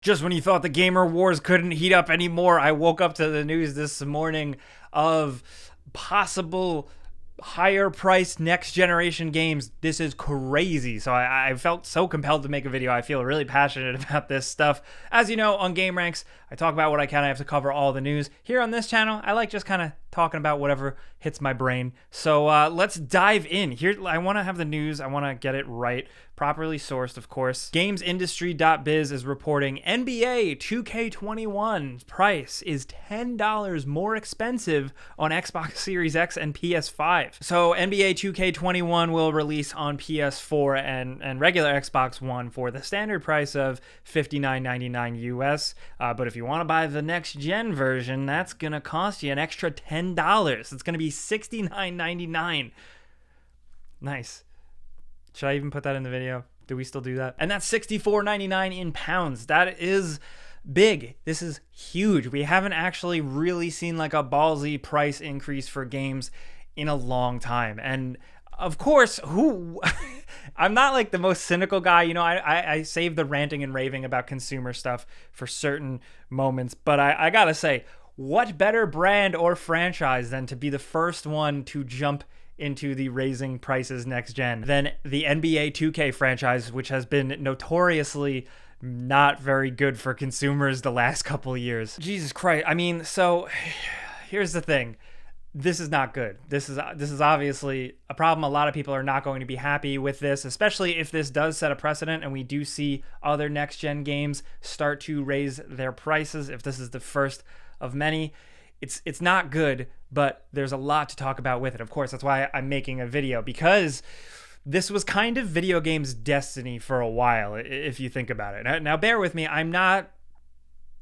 Just when you thought the gamer wars couldn't heat up anymore, I woke up to the news this morning of possible higher priced next generation games. This is crazy. So I felt so compelled to make a video. I feel really passionate about this stuff. As you know, on Game Ranks, I talk about what I can. I have to cover all the news. Here on this channel, I like just kind of talking about whatever hits my brain. So let's dive in. Here, I want to have the news. I want to get it right. Properly sourced, of course. GamesIndustry.biz is reporting NBA 2K21's price is $10 more expensive on Xbox Series X and PS5. So NBA 2K21 will release on PS4 and regular Xbox One for the standard price of $59.99 US. But if you want to buy the next gen version, that's going to cost you an extra $10. It's going to be $69.99. Nice. Should I even put that in the video? Do we still do that? And that's $64.99 in pounds. That is big. This is huge. We haven't actually really seen like a ballsy price increase for games in a long time. And of course, I'm not like the most cynical guy. You know, I save the ranting and raving about consumer stuff for certain moments. But I gotta say, what better brand or franchise than to be the first one to jump into the raising prices next gen than the NBA 2K franchise, which has been notoriously not very good for consumers the last couple of years. Jesus Christ. I mean, so here's the thing. This is not good. This is obviously a problem. A lot of people are not going to be happy with this, especially if this does set a precedent and we do see other next gen games start to raise their prices. If this is the first of many, it's not good, but there's a lot to talk about with it. Of course, that's why I'm making a video, because this was kind of video games' destiny for a while, if you think about it. Now bear with me. I'm not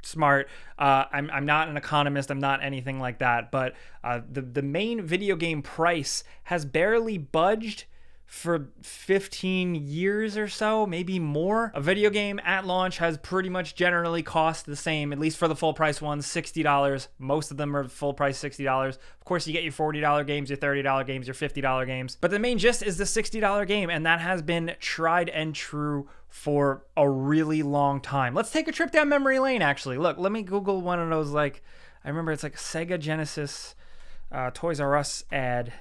smart. I'm not an economist. I'm not anything like that. But the main video game price has barely budged for 15 years or so, maybe more. A video game at launch has pretty much generally cost the same, at least for the full price ones, $60. Most of them are full price $60. Of course, you get your $40 games, your $30 games, your $50 games. But the main gist is the $60 game, and that has been tried and true for a really long time. Let's take a trip down memory lane, actually. Look, let me Google one of those, like, I remember it's like Sega Genesis Toys R Us ad.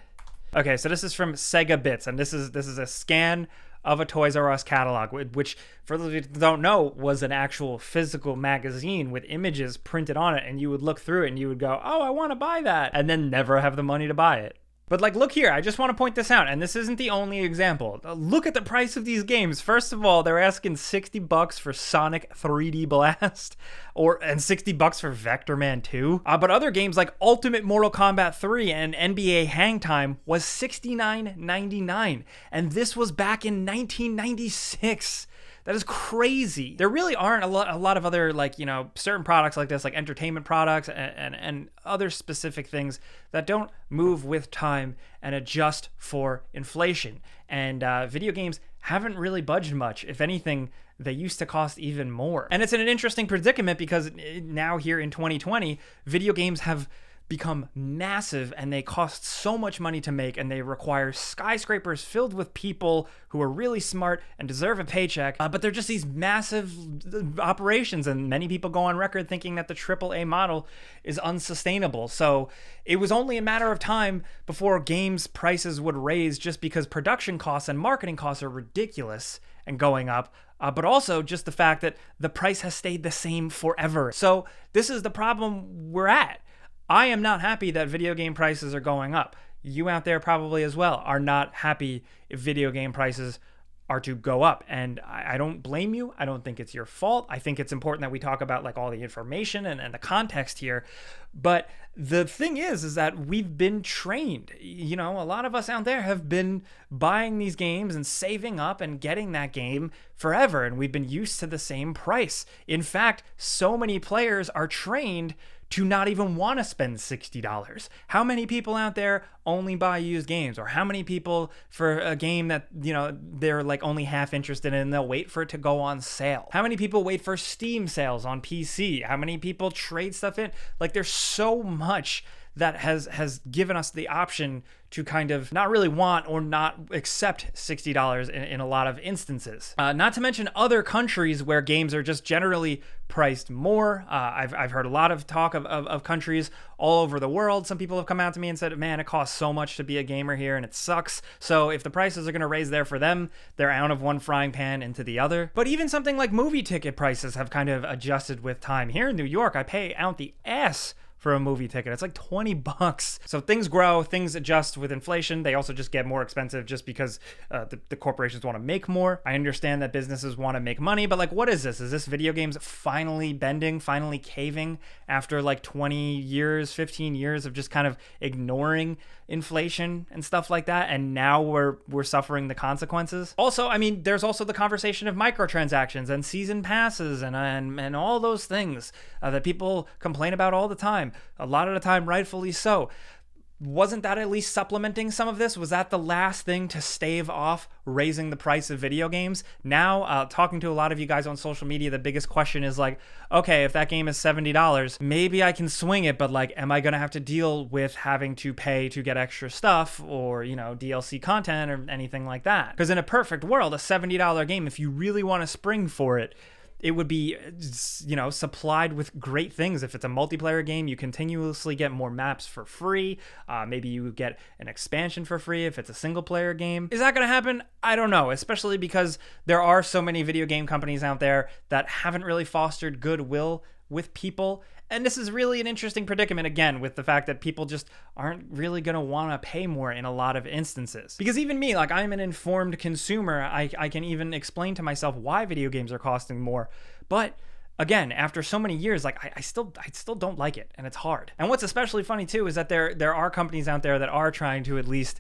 Okay, so this is from Sega Bits, and this is a scan of a Toys R Us catalog, which, for those of you who don't know, was an actual physical magazine with images printed on it, and you would look through it and you would go, oh, I want to buy that, and then never have the money to buy it. But like, look here, I just want to point this out, and this isn't the only example. Look at the price of these games. First of all, they're asking $60 for Sonic 3D Blast, and $60 for Vector Man 2. But other games like Ultimate Mortal Kombat 3 and NBA Hang Time was $69.99, and this was back in 1996. That is crazy. There really aren't a lot of other, like, you know, certain products like this, like entertainment products and other specific things that don't move with time and adjust for inflation. And video games haven't really budged much. If anything, they used to cost even more. And it's in an interesting predicament because now here in 2020, video games have become massive, and they cost so much money to make, and they require skyscrapers filled with people who are really smart and deserve a paycheck, but they're just these massive operations, and many people go on record thinking that the AAA model is unsustainable. So it was only a matter of time before games prices would raise, just because production costs and marketing costs are ridiculous and going up, but also just the fact that the price has stayed the same forever. So this is the problem we're at. I am not happy that video game prices are going up. You out there probably as well are not happy if video game prices are to go up. And I don't blame you. I don't think it's your fault. I think it's important that we talk about like all the information and the context here. But the thing is that we've been trained. You know, a lot of us out there have been buying these games and saving up and getting that game forever. And we've been used to the same price. In fact, so many players are trained to not even want to spend $60. How many people out there only buy used games? Or how many people for a game that, you know, they're like only half interested in, they'll wait for it to go on sale? How many people wait for Steam sales on PC? How many people trade stuff in? Like, there's so much that has given us the option to kind of not really want or not accept $60 in a lot of instances. Not to mention other countries where games are just generally priced more. I've heard a lot of talk of countries all over the world. Some people have come out to me and said, man, it costs so much to be a gamer here and it sucks. So if the prices are going to raise there for them, they're out of one frying pan into the other. But even something like movie ticket prices have kind of adjusted with time. Here in New York, I pay out the ass for a movie ticket. It's like $20. So things grow, things adjust with inflation. They also just get more expensive just because the corporations want to make more. I understand that businesses want to make money, but like, what is this? Is this video games finally bending, finally caving after like 20 years, 15 years of just kind of ignoring inflation and stuff like that? And now we're suffering the consequences. Also, I mean, there's also the conversation of microtransactions and season passes and all those things that people complain about all the time. A lot of the time, rightfully so. Wasn't that at least supplementing some of this? Was that the last thing to stave off raising the price of video games? Now, talking to a lot of you guys on social media, the biggest question is like, okay, if that game is $70, maybe I can swing it, but like, am I going to have to deal with having to pay to get extra stuff or, DLC content or anything like that? Because in a perfect world, a $70 game, if you really want to spring for it, it would be, supplied with great things. If it's a multiplayer game, you continuously get more maps for free. Maybe you get an expansion for free if it's a single player game. Is that going to happen? I don't know, especially because there are so many video game companies out there that haven't really fostered goodwill with people. And this is really an interesting predicament, again, with the fact that people just aren't really going to want to pay more in a lot of instances. Because even me, like, I'm an informed consumer. I can even explain to myself why video games are costing more. But again, after so many years, like, I still don't like it, and it's hard. And what's especially funny too is that there are companies out there that are trying to at least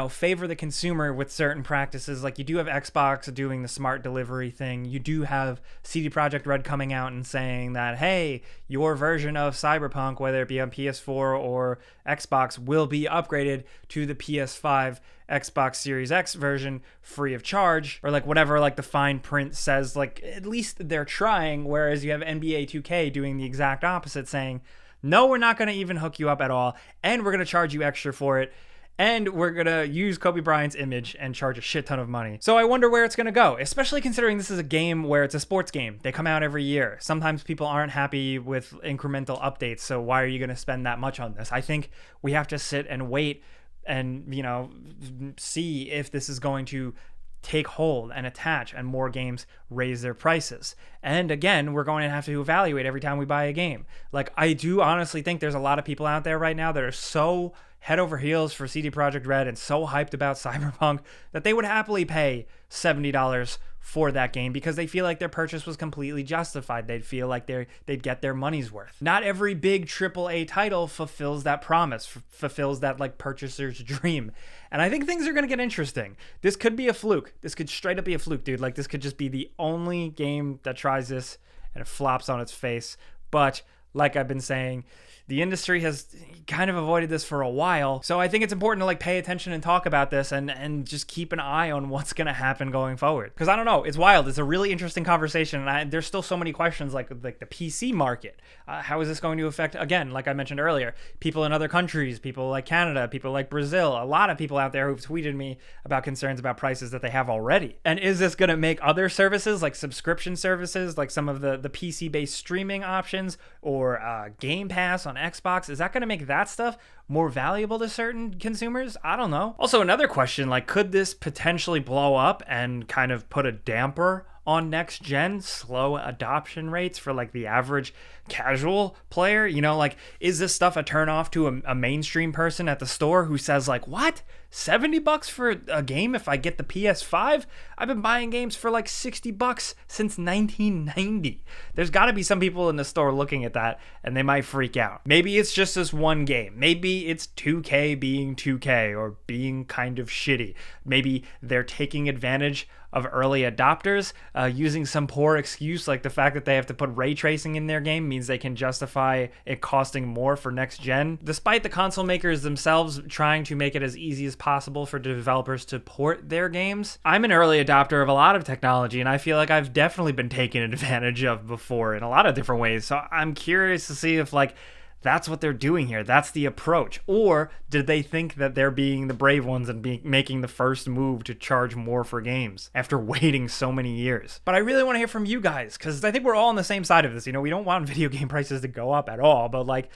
favor the consumer with certain practices. Like, you do have Xbox doing the smart delivery thing. You do have CD Projekt Red coming out and saying that, hey, your version of Cyberpunk, whether it be on PS4 or Xbox, will be upgraded to the PS5 Xbox Series X version free of charge, or like whatever like the fine print says. Like, at least they're trying, whereas you have NBA 2K doing the exact opposite, saying, no, we're not going to even hook you up at all, and we're going to charge you extra for it. And we're going to use Kobe Bryant's image and charge a shit ton of money. So I wonder where it's going to go, especially considering this is a game where it's a sports game. They come out every year. Sometimes people aren't happy with incremental updates, so why are you going to spend that much on this? I think we have to sit and wait and, see if this is going to take hold and attach and more games raise their prices. And again, we're going to have to evaluate every time we buy a game. Like, I do honestly think there's a lot of people out there right now that are so head over heels for CD Projekt Red and so hyped about Cyberpunk that they would happily pay $70 for that game because they feel like their purchase was completely justified. They'd feel like they'd get their money's worth. Not every big AAA title fulfills that promise, fulfills that like purchaser's dream. And I think things are going to get interesting. This could be a fluke. This could straight up be a fluke, dude. Like, this could just be the only game that tries this and it flops on its face. But like I've been saying, the industry has kind of avoided this for a while. So I think it's important to like pay attention and talk about this and just keep an eye on what's going to happen going forward. Because I don't know, it's wild. It's a really interesting conversation. And there's still so many questions like the PC market. How is this going to affect, again, like I mentioned earlier, people in other countries, people like Canada, people like Brazil, a lot of people out there who've tweeted me about concerns about prices that they have already. And is this going to make other services like subscription services, like some of the PC-based streaming options or Game Pass on Xbox, is that going to make that stuff more valuable to certain consumers? I don't know. Also, another question, like, could this potentially blow up and kind of put a damper on next gen, slow adoption rates for like the average casual player? Like, is this stuff a turnoff to a mainstream person at the store who says like, what? $70 for a game if I get the PS5? I've been buying games for like $60 since 1990. There's got to be some people in the store looking at that and they might freak out. Maybe it's just this one game. Maybe it's 2K being 2K or being kind of shitty. Maybe they're taking advantage of early adopters, using some poor excuse like the fact that they have to put ray tracing in their game means they can justify it costing more for next gen, despite the console makers themselves trying to make it as easy as possible for developers to port their games. I'm an early adopter of a lot of technology, and I feel like I've definitely been taken advantage of before in a lot of different ways. So I'm curious to see if like That's what they're doing here. That's the approach. Or did they think that they're being the brave ones and making the first move to charge more for games after waiting so many years? But I really want to hear from you guys, because I think we're all on the same side of this. You know, we don't want video game prices to go up at all, but like,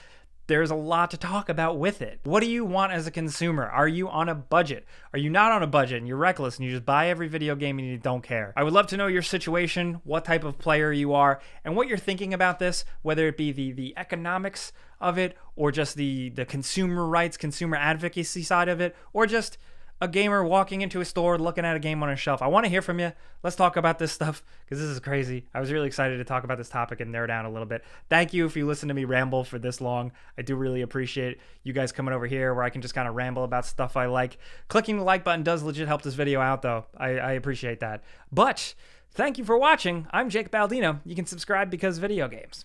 there's a lot to talk about with it. What do you want as a consumer? Are you on a budget? Are you not on a budget and you're reckless and you just buy every video game and you don't care? I would love to know your situation, what type of player you are, and what you're thinking about this, whether it be the economics of it, or just the consumer rights, consumer advocacy side of it, or just a gamer walking into a store looking at a game on a shelf. I want to hear from you. Let's talk about this stuff, because this is crazy. I was really excited to talk about this topic and narrow down a little bit. Thank you if you listen to me ramble for this long. I do really appreciate you guys coming over here where I can just kind of ramble about stuff I like. Clicking the like button does legit help this video out, though. I appreciate that. But thank you for watching. I'm Jake Baldino. You can subscribe because video games.